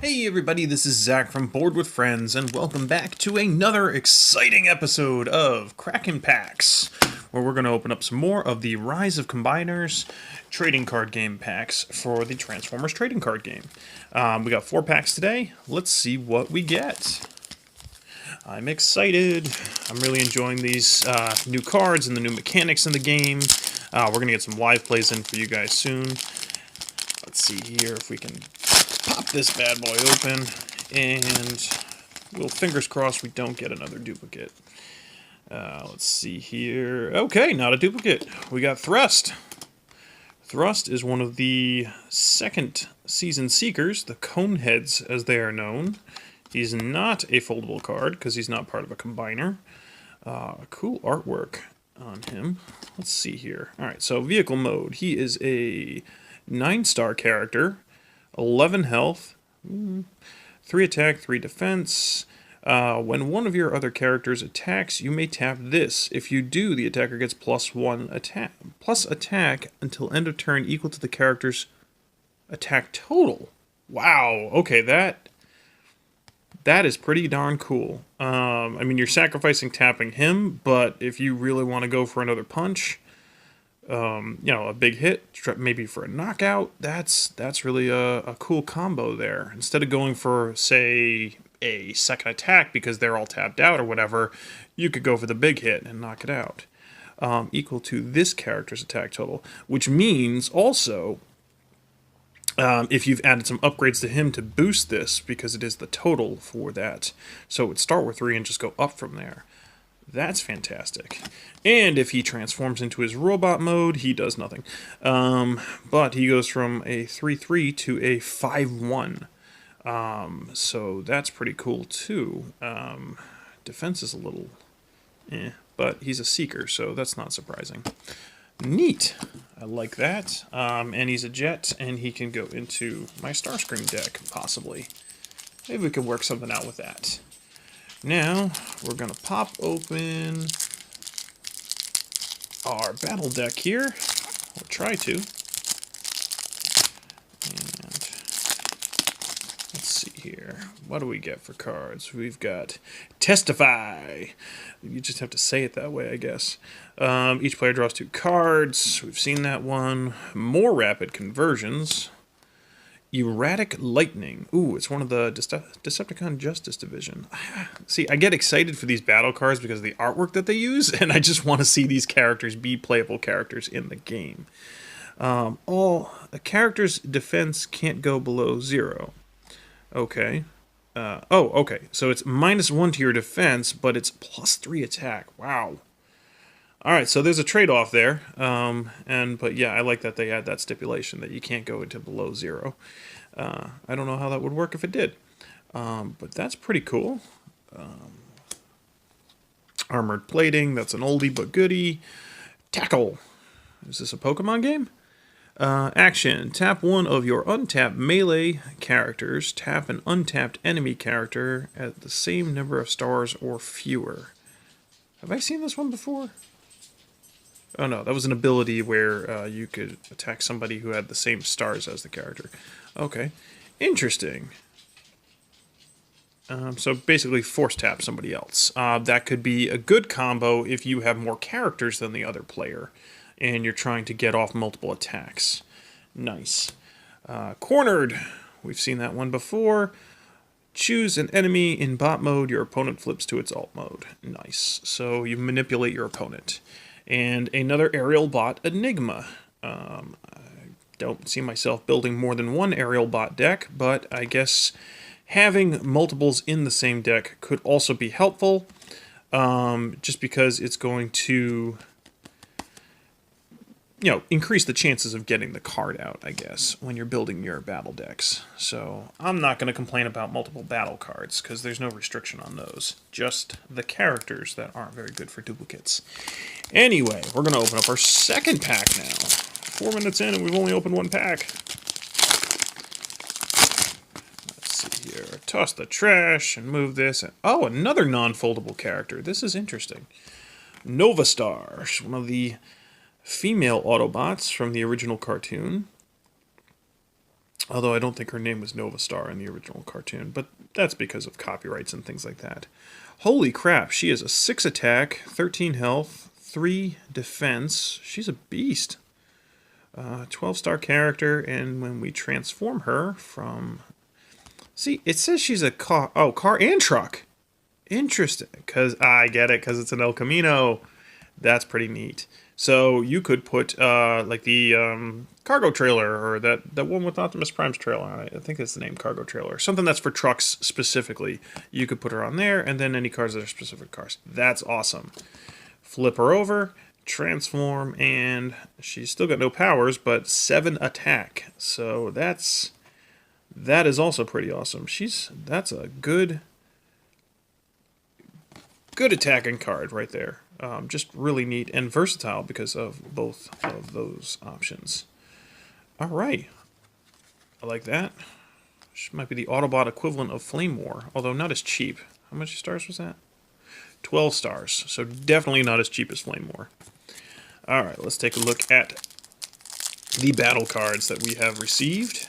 Hey everybody, this is Zach from Board with Friends, and welcome back to another exciting episode of Kraken Packs, where we're going to open up some more of the Rise of Combiners trading card game packs for the Transformers trading card game. We got 4 packs today. Let's see what we get. I'm excited. I'm really enjoying these new cards and the new mechanics in the game. We're going to get some live plays in for you guys soon. Let's see here if we can pop this bad boy open, and we'll fingers crossed we don't get another duplicate. Let's see here. Okay, not a duplicate. We got Thrust. Thrust is one of the second season Seekers, the Coneheads as they are known. He's not a foldable card because he's not part of a combiner. Cool artwork on him. Let's see here. Alright, so vehicle mode. He is a 9-star character. 11 health, 3 attack, 3 defense. When one of your other characters attacks, you may tap this. If you do, the attacker gets +1 attack until end of turn equal to the character's attack total. Wow, okay, that is pretty darn cool. I mean, you're sacrificing tapping him, but if you really want to go for another punch, a big hit, maybe for a knockout, that's really a cool combo there. Instead of going for, say, a second attack because they're all tapped out or whatever, you could go for the big hit and knock it out. Equal to this character's attack total, which means also, if you've added some upgrades to him to boost this, because it is the total for that. So it would start with 3 and just go up from there. That's fantastic. And if he transforms into his robot mode, he does nothing. But he goes from a 3-3 to a 5-1. So that's pretty cool too. Defense is a little but he's a Seeker, so that's not surprising. Neat. I like that. And he's a Jet, and he can go into my Starscream deck, possibly. Maybe we could work something out with that. Now, we're going to pop open our battle deck here. We'll try to. And let's see here. What do we get for cards? We've got Testify. You just have to say it that way, I guess. Each player draws 2 cards. We've seen that one. More Rapid Conversions. Erratic Lightning. Ooh, it's one of the Decepticon Justice Division. See, I get excited for these battle cards because of the artwork that they use, and I just want to see these characters be playable characters in the game. All a character's defense can't go below 0. Okay. Okay. So it's -1 to your defense, but it's +3 attack. Wow. Alright, so there's a trade-off there, but yeah, I like that they add that stipulation that you can't go into below 0. I don't know how that would work if it did, but that's pretty cool. Armored Plating, that's an oldie but goodie. Tackle. Is this a Pokemon game? Action. Tap one of your untapped melee characters. Tap an untapped enemy character at the same number of stars or fewer. Have I seen this one before? Oh no, that was an ability where you could attack somebody who had the same stars as the character. Okay, interesting. So basically force tap somebody else. That could be a good combo if you have more characters than the other player and you're trying to get off multiple attacks. Nice. Cornered. We've seen that one before. Choose an enemy in bot mode. Your opponent flips to its alt mode. Nice. So you manipulate your opponent. And another aerial bot, Enigma. I don't see myself building more than one aerial bot deck, but I guess having multiples in the same deck could also be helpful, just because it's going to, increase the chances of getting the card out, I guess, when you're building your battle decks. So I'm not going to complain about multiple battle cards, because there's no restriction on those. Just the characters that aren't very good for duplicates. Anyway, we're going to open up our second pack now. 4 minutes in and we've only opened 1 pack. Let's see here. Toss the trash and move this. Oh, another non-foldable character. This is interesting. Nova Star, one of the female Autobots from the original cartoon. Although I don't think her name was Nova Star in the original cartoon, but that's because of copyrights and things like that. Holy crap, she is a 6 attack, 13 health, 3 defense. She's a beast. 12-star character, and when we transform her from... See, it says she's a car... Oh, car and truck. Interesting, because I get it, because it's an El Camino. That's pretty neat. So you could put like the cargo trailer, or that one with Optimus Prime's trailer on it. I think that's the name, cargo trailer. Something that's for trucks specifically. You could put her on there, and then any cars that are specific cars. That's awesome. Flip her over, transform, and she's still got no powers, but 7 attack. So that is also pretty awesome. That's a good attacking card right there. Just really neat and versatile because of both of those options. All right. I like that. She might be the Autobot equivalent of Flame War, although not as cheap. How much stars was that? 12 stars. So definitely not as cheap as Flame War. All right, let's take a look at the battle cards that we have received.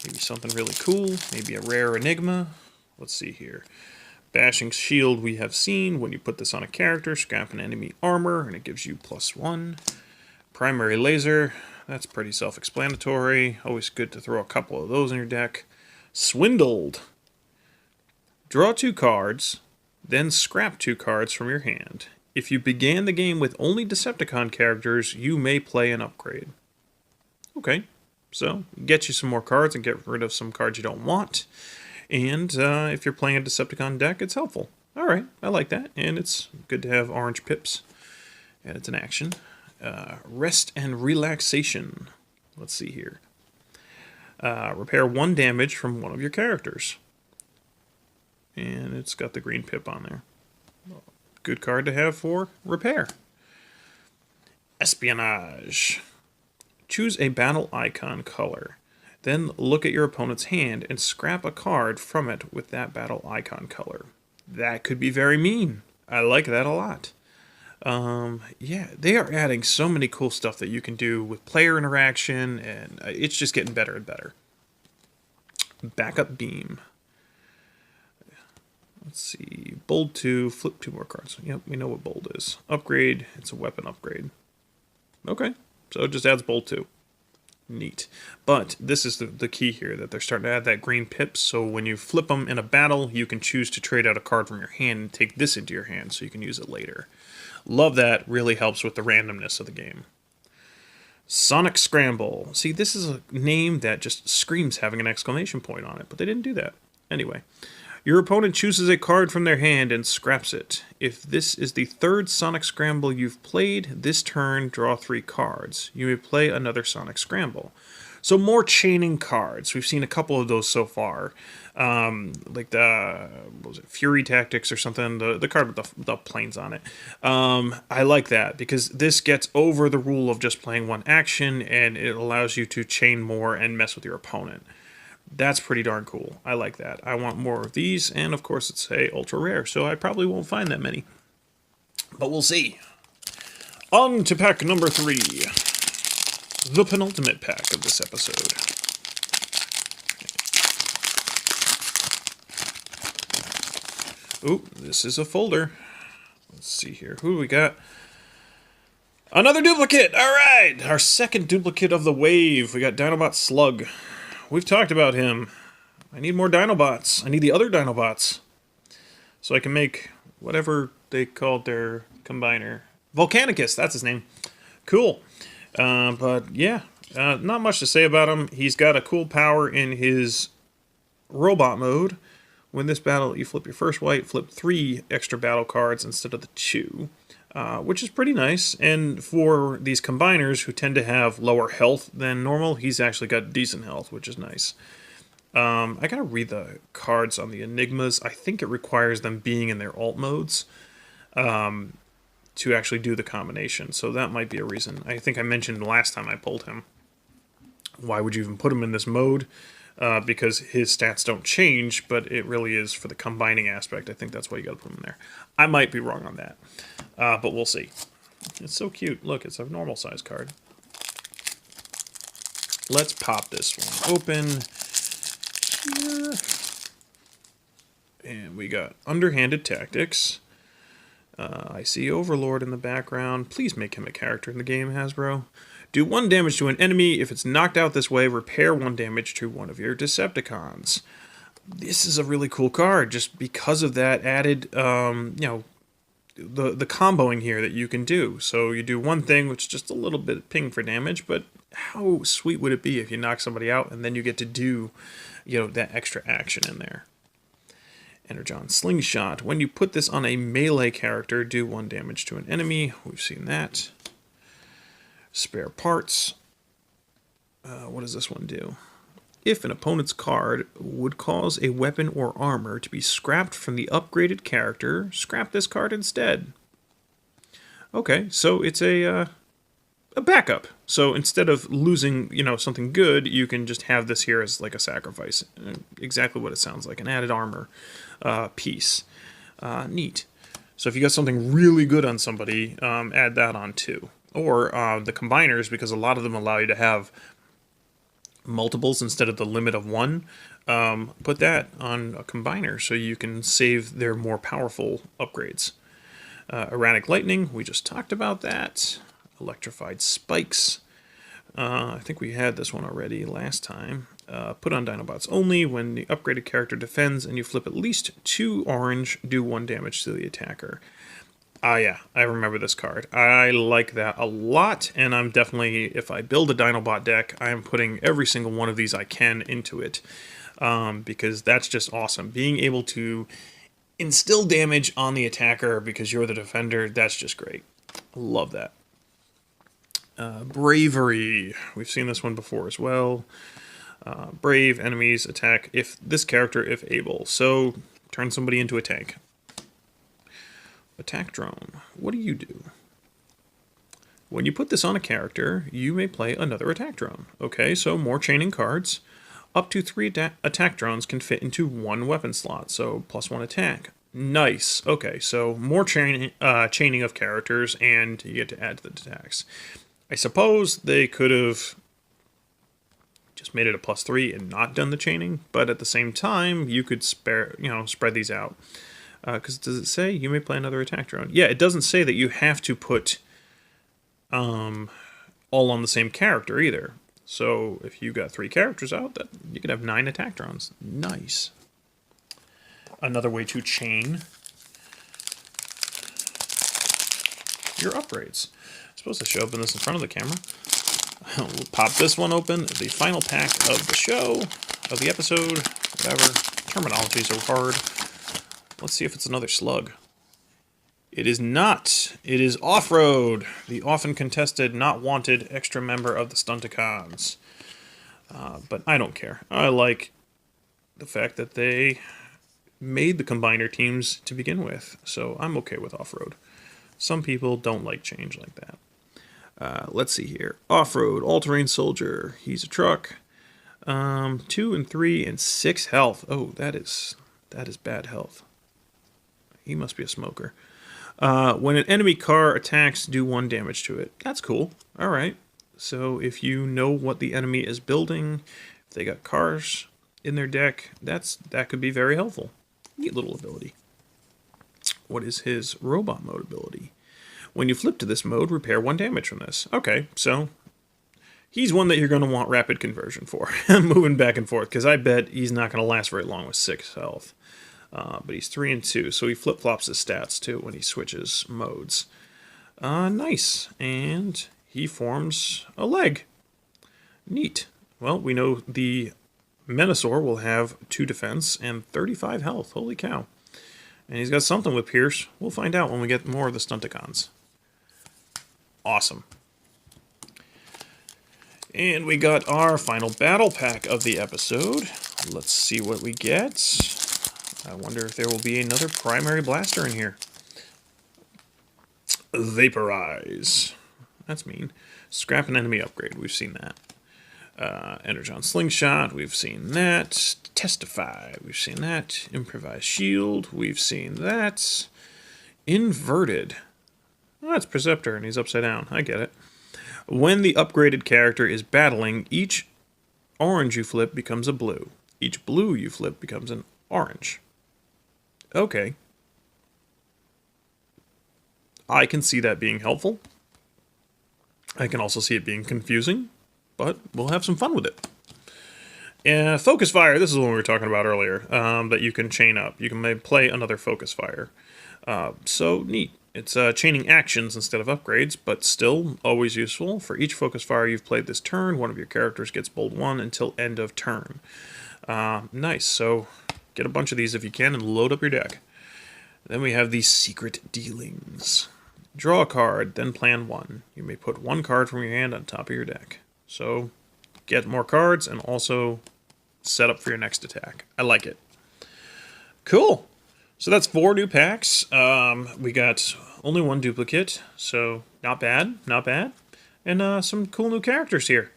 Maybe something really cool. Maybe a rare Enigma. Let's see here. Bashing Shield we have seen. When you put this on a character, scrap an enemy armor, and it gives you +1. Primary Laser. That's pretty self-explanatory. Always good to throw a couple of those in your deck. Swindled. Draw 2 cards, then scrap 2 cards from your hand. If you began the game with only Decepticon characters, you may play an upgrade. Okay, so get you some more cards and get rid of some cards you don't want. And if you're playing a Decepticon deck, it's helpful. All right, I like that. And it's good to have orange pips. And it's an action. Rest and Relaxation. Let's see here. Repair 1 damage from one of your characters. And it's got the green pip on there. Good card to have for repair. Espionage. Choose a battle icon color. Then look at your opponent's hand and scrap a card from it with that battle icon color. That could be very mean. I like that a lot. Yeah, they are adding so many cool stuff that you can do with player interaction, and it's just getting better and better. Backup Beam. Let's see. Bold 2, flip 2 more cards. Yep, we know what Bold is. Upgrade, it's a weapon upgrade. Okay, so it just adds Bold 2. Neat. But this is the key here, that they're starting to add that green pips, so when you flip them in a battle, you can choose to trade out a card from your hand and take this into your hand so you can use it later. Love that. Really helps with the randomness of the game. Sonic Scramble. See, this is a name that just screams having an exclamation point on it, but they didn't do that. Anyway, your opponent chooses a card from their hand and scraps it. If this is the 3rd Sonic Scramble you've played, this turn draw 3 cards. You may play another Sonic Scramble. So more chaining cards. We've seen a couple of those so far. Like the, what was it, Fury Tactics or something, the card with the planes on it. I like that because this gets over the rule of just playing one action, and it allows you to chain more and mess with your opponent. That's pretty darn cool. I like that. I want more of these, and of course it's a ultra rare, so I probably won't find that many. But we'll see. On to pack number 3. The penultimate pack of this episode. Ooh, this is a folder. Let's see here. Who do we got? Another duplicate! Alright! Our second duplicate of the wave. We got Dinobot Slug. We've talked about him. I need more Dinobots. I need the other Dinobots. So I can make whatever they called their combiner. Volcanicus, that's his name. Cool. But yeah, not much to say about him. He's got a cool power in his robot mode. When this battle, you flip your first white, flip 3 extra battle cards instead of the 2. Which is pretty nice, and for these combiners who tend to have lower health than normal, he's actually got decent health, which is nice. I gotta read the cards on the Enigmas. I think it requires them being in their alt modes to actually do the combination, so that might be a reason. I think I mentioned last time I pulled him. Why would you even put him in this mode? Because his stats don't change, but it really is for the combining aspect. I think that's why you gotta put him in there. I might be wrong on that, but we'll see. It's so cute. Look, it's a normal size card. let's pop this one open. Here. And we got Underhanded Tactics. I see Overlord in the background. Please make him a character in the game, Hasbro. Do 1 damage to an enemy. If it's knocked out this way, repair 1 damage to one of your Decepticons. This is a really cool card, just because of that added, the comboing here that you can do. So you do one thing, which is just a little bit of ping for damage, but how sweet would it be if you knock somebody out and then you get to do, that extra action in there. Energon Slingshot. When you put this on a melee character, do 1 damage to an enemy. We've seen that. Spare Parts. What does this one do? If an opponent's card would cause a weapon or armor to be scrapped from the upgraded character, scrap this card instead. Okay, so it's a backup. So instead of losing, something good, you can just have this here as like a sacrifice. Exactly what it sounds like, an added armor piece. Neat. So if you got something really good on somebody, add that on too. Or the combiners, because a lot of them allow you to have multiples instead of the limit of 1. Put that on a combiner so you can save their more powerful upgrades. Erratic Lightning, we just talked about that. Electrified Spikes. I think we had this one already last time. Put on Dinobots only. When the upgraded character defends and you flip at least 2 orange, do 1 damage to the attacker. Yeah, I remember this card. I like that a lot, and I'm definitely, if I build a Dinobot deck, I'm putting every single one of these I can into it, because that's just awesome. Being able to instill damage on the attacker because you're the defender, that's just great. Love that. Bravery. We've seen this one before as well. Brave enemies attack if able. So turn somebody into a tank. Attack Drone. What do? When you put this on a character, you may play another attack drone. Okay, so more chaining cards. Up to 3 attack drones can fit into 1 weapon slot, so +1 attack. Nice. Okay, so more chaining of characters, and you get to add to the attacks. I suppose they could have just made it a +3 and not done the chaining, but at the same time, you could spread these out. Because does it say you may play another attack drone? Yeah, it doesn't say that you have to put all on the same character either. So if you got 3 characters out, that you could have 9 attack drones. Nice. Another way to chain your upgrades. I'm supposed to open this in front of the camera. We'll pop this one open. The final pack of the show, of the episode, whatever. Terminology so hard. Let's see if it's another slug. It is not. It is Off-Road, the often contested, not wanted extra member of the Stunticons. But I don't care. I like the fact that they made the combiner teams to begin with, so I'm okay with Off-Road. Some people don't like change like that. Let's see here. Off-Road, All-Terrain Soldier. He's a truck. 2 and 3 and 6 health. Oh, that is bad health. He must be a smoker. When an enemy car attacks, do 1 damage to it. That's cool. All right. So if you know what the enemy is building, if they got cars in their deck, that could be very helpful. Neat little ability. What is his robot mode ability? When you flip to this mode, repair 1 damage from this. Okay, so he's one that you're going to want rapid conversion for. Moving back and forth, because I bet he's not going to last very long with 6 health. But he's 3 and 2, so he flip-flops his stats too when he switches modes. Nice. And he forms a leg. Neat. Well, we know the Menasor will have 2 defense and 35 health. Holy cow. And he's got something with Pierce. We'll find out when we get more of the Stunticons. Awesome. And we got our final battle pack of the episode. Let's see what we get. I wonder if there will be another primary blaster in here. Vaporize. That's mean. Scrap an enemy upgrade. We've seen that. Energon Slingshot. We've seen that. Testify. We've seen that. Improvised Shield. We've seen that. Inverted. Oh, that's Preceptor, and he's upside down. I get it. When the upgraded character is battling, each orange you flip becomes a blue. Each blue you flip becomes an orange. Okay. I can see that being helpful. I can also see it being confusing, but we'll have some fun with it. Focus fire, this is what we were talking about earlier, that you can chain up. You can play another focus fire. So neat. It's chaining actions instead of upgrades, but still always useful. For each focus fire you've played this turn, one of your characters gets bold 1 until end of turn. Nice, so get a bunch of these if you can and load up your deck. Then we have the secret dealings. Draw a card, then plan 1. You may put 1 card from your hand on top of your deck. So get more cards and also set up for your next attack. I like it. Cool. So that's 4 new packs. We got only 1 duplicate, so not bad, not bad. And some cool new characters here.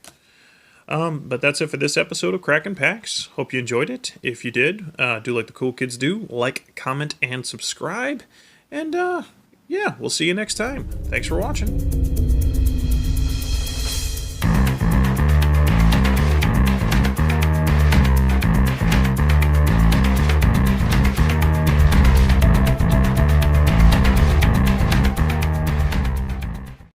But that's it for this episode of Crackin' Packs. Hope you enjoyed it. If you did, do like the cool kids do. Like, comment, and subscribe. And yeah, we'll see you next time. Thanks for watching.